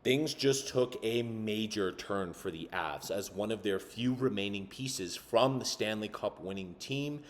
things just took a major turn for the Avs as one of their few remaining pieces from the Stanley Cup winning team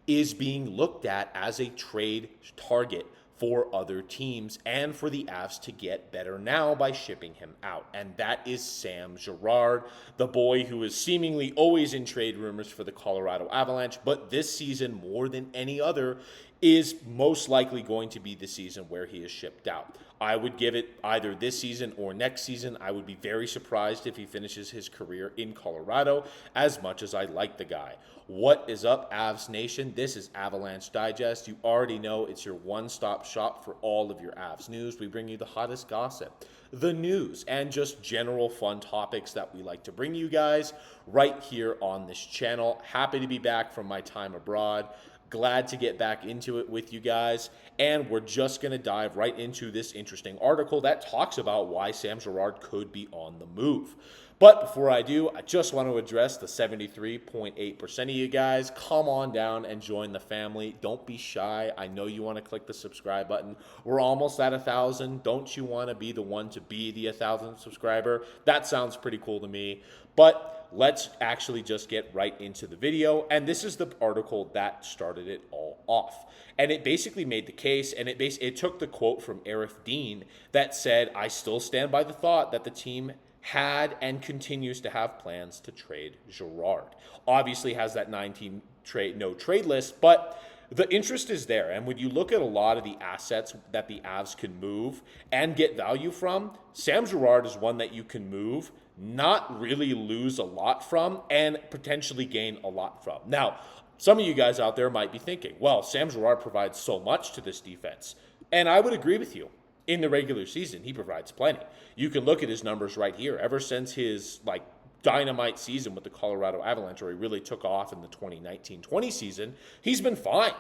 is being looked at as a trade target for other teams and for the Avs to get better now by shipping him out. And that is Sam Girard, the boy who is seemingly always in trade rumors for the Colorado Avalanche, but this season, more than any other, is most likely going to be the season where he is shipped out. I would give it either this season or next season. I would be very surprised if he finishes his career in Colorado, as much as I like the guy. What is up, Avs Nation? This is Avalanche Digest. You already know it's your one-stop shop for all of your Avs news. We bring you the hottest gossip, the news, and just general fun topics that we like to bring you guys right here on this channel. Happy to be back from my time abroad. Glad to get back into it with you guys, and we're just going to dive right into this interesting article that talks about why Sam Girard could be on the move. But before I do, I just want to address the 73.8% of you guys. Come on down and join the family. Don't be shy. I know you want to click the subscribe button. We're almost at 1,000. Don't you want to be the one to be the 1,000th subscriber? That sounds pretty cool to me. But let's actually just get right into the video. And this is the article that started it all off. And it basically made the case, and it took the quote from Arif Dean that said, "I still stand by the thought that the team had and continues to have plans to trade Gerard." Obviously has that 19 no trade list, but the interest is there. And when you look at a lot of the assets that the Avs can move and get value from, Sam Girard is one that you can move, not really lose a lot from, and potentially gain a lot from. Now, some of you guys out there might be thinking, well, Sam Girard provides so much to this defense. And I would agree with you. In the regular season, he provides plenty. You can look at his numbers right here. Ever since his dynamite season with the Colorado Avalanche, where he really took off in the 2019-20 season, he's been fine.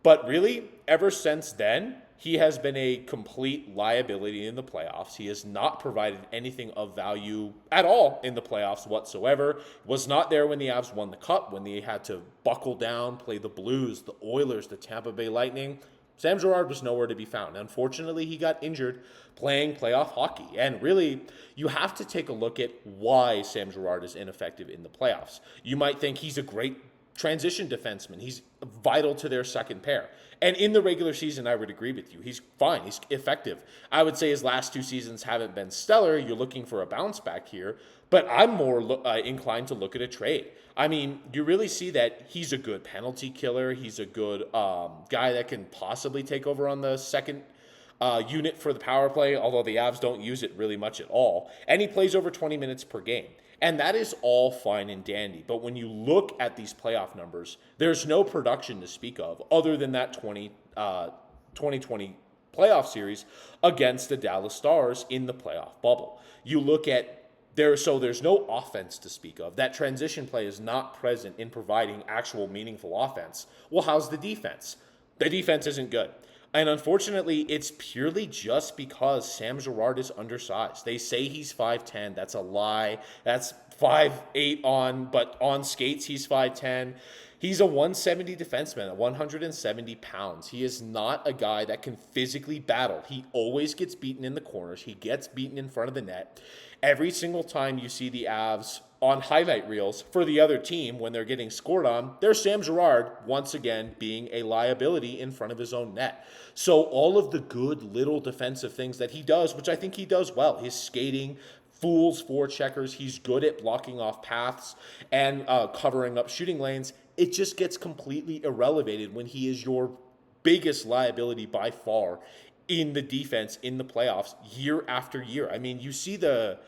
But really, ever since then, he has been a complete liability in the playoffs. He has not provided anything of value at all in the playoffs whatsoever. Was not there when the Avs won the Cup, when they had to buckle down, play the Blues, the Oilers, the Tampa Bay Lightning. Sam Girard was nowhere to be found. Unfortunately, he got injured playing playoff hockey. And really, you have to take a look at why Sam Girard is ineffective in the playoffs. You might think he's a great transition defenseman. He's vital to their second pair. And in the regular season, I would agree with you. He's fine. He's effective. I would say his last two seasons haven't been stellar. You're looking for a bounce back here. But I'm more inclined to look at a trade. I mean, you really see that he's a good penalty killer. He's a good guy that can possibly take over on the second unit for the power play, although the Avs don't use it really much at all. And he plays over 20 minutes per game. And that is all fine and dandy. But when you look at these playoff numbers, there's no production to speak of other than that 2020 playoff series against the Dallas Stars in the playoff bubble. You look at there's no offense to speak of. That transition play is not present in providing actual meaningful offense. Well, how's the defense? The defense isn't good. And unfortunately, it's purely just because Sam Girard is undersized. They say he's 5'10". That's a lie. That's 5'8" but on skates, he's 5'10". He's a 170 defenseman at 170 pounds. He is not a guy that can physically battle. He always gets beaten in the corners. He gets beaten in front of the net. Every single time you see the Avs on highlight reels for the other team when they're getting scored on, there's Sam Girard once again being a liability in front of his own net. So all of the good little defensive things that he does, which I think he does well, his skating, fools forecheckers, he's good at blocking off paths and covering up shooting lanes. It just gets completely irrelevated when he is your biggest liability by far in the defense in the playoffs year after year. I mean, you see the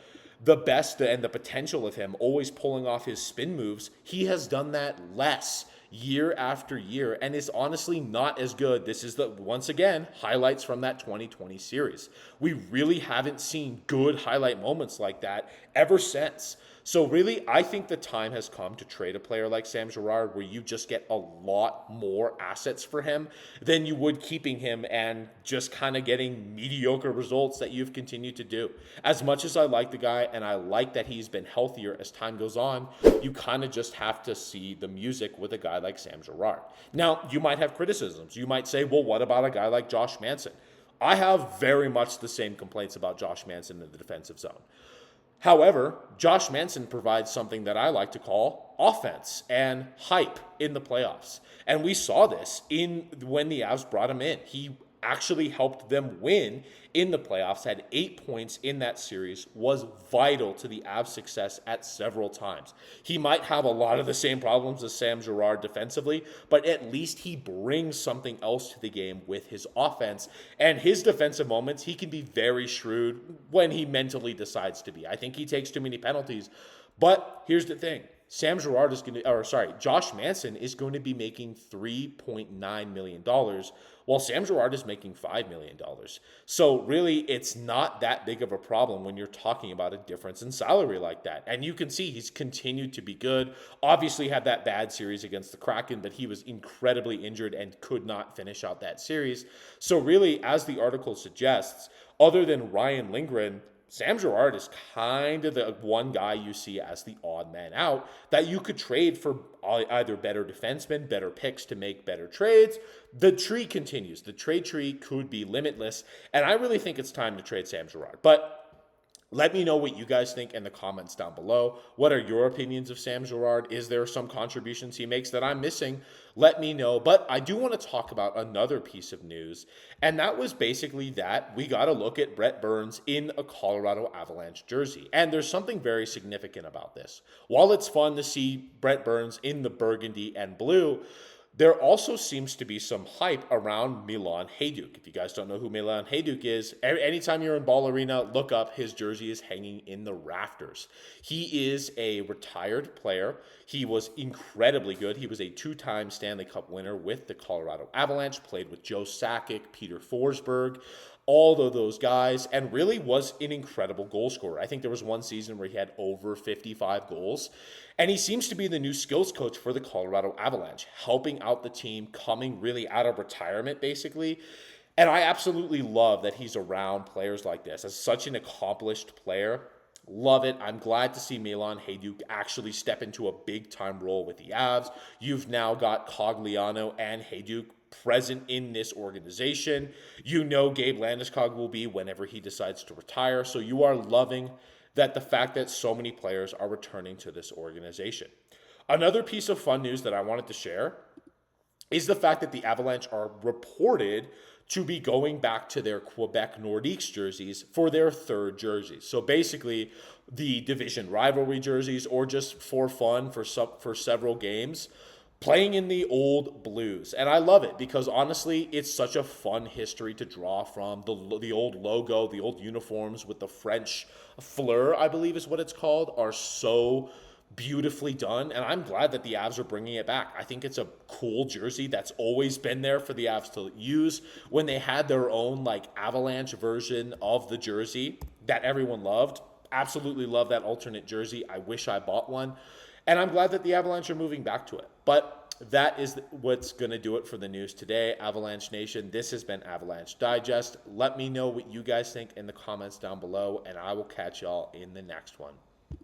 best and the potential of him always pulling off his spin moves. He has done that less year after year and is honestly not as good. This is once again, highlights from that 2020 series. We really haven't seen good highlight moments like that ever since. So really, I think the time has come to trade a player like Sam Girard where you just get a lot more assets for him than you would keeping him and just kind of getting mediocre results that you've continued to do. As much as I like the guy and I like that he's been healthier as time goes on, you kind of just have to see the music with a guy like Sam Girard. Now, you might have criticisms. You might say, well, what about a guy like Josh Manson? I have very much the same complaints about Josh Manson in the defensive zone. However, Josh Manson provides something that I like to call offense and hype in the playoffs. And we saw this when the Avs brought him in. He actually helped them win in the playoffs, had 8 points in that series, was vital to the Avs' success at several times. He might have a lot of the same problems as Sam Girard defensively, but at least he brings something else to the game with his offense. And his defensive moments, he can be very shrewd when he mentally decides to be. I think he takes too many penalties. But here's the thing. Josh Manson is going to be making $3.9 million, while Sam Girard is making $5 million. So really, it's not that big of a problem when you're talking about a difference in salary like that. And you can see he's continued to be good. Obviously had that bad series against the Kraken, but he was incredibly injured and could not finish out that series. So really, as the article suggests, other than Ryan Lindgren, Sam Girard is kind of the one guy you see as the odd man out that you could trade for either better defensemen, better picks to make better trades. The tree continues. The trade tree could be limitless, and I really think it's time to trade Sam Girard. But let me know what you guys think in the comments down below. What are your opinions of Sam Girard? Is there some contributions he makes that I'm missing? Let me know. But I do want to talk about another piece of news, and that was basically that we got to look at Brent Burns in a Colorado Avalanche jersey. And there's something very significant about this. While it's fun to see Brent Burns in the burgundy and blue, there also seems to be some hype around Milan Huk. If you guys don't know who Milan Huk is, anytime you're in Ball Arena, look up. His jersey is hanging in the rafters. He is a retired player. He was incredibly good. He was a 2-time Stanley Cup winner with the Colorado Avalanche, played with Joe Sakic, Peter Forsberg, all of those guys, and really was an incredible goal scorer. I think there was one season where he had over 55 goals, and he seems to be the new skills coach for the Colorado Avalanche, helping out the team, coming really out of retirement, basically. And I absolutely love that he's around players like this. As such an accomplished player, love it. I'm glad to see Milan Huk actually step into a big-time role with the Avs. You've now got Cogliano and Huk present in this organization. You know Gabe Landeskog will be whenever he decides to retire. So you are loving that the fact that so many players are returning to this organization. Another piece of fun news that I wanted to share is the fact that the Avalanche are reported to be going back to their Quebec Nords jerseys for their third jerseys. So basically the division rivalry jerseys, or just for fun for several games, playing in the old blues. And I love it because honestly, it's such a fun history to draw from. The old logo, the old uniforms with the French fleur, I believe is what it's called, are so beautifully done. And I'm glad that the Avs are bringing it back. I think it's a cool jersey that's always been there for the Avs to use. When they had their own like Avalanche version of the jersey that everyone loved, absolutely love that alternate jersey. I wish I bought one. And I'm glad that the Avalanche are moving back to it. But that is what's going to do it for the news today, Avalanche Nation. This has been Avalanche Digest. Let me know what you guys think in the comments down below, and I will catch y'all in the next one.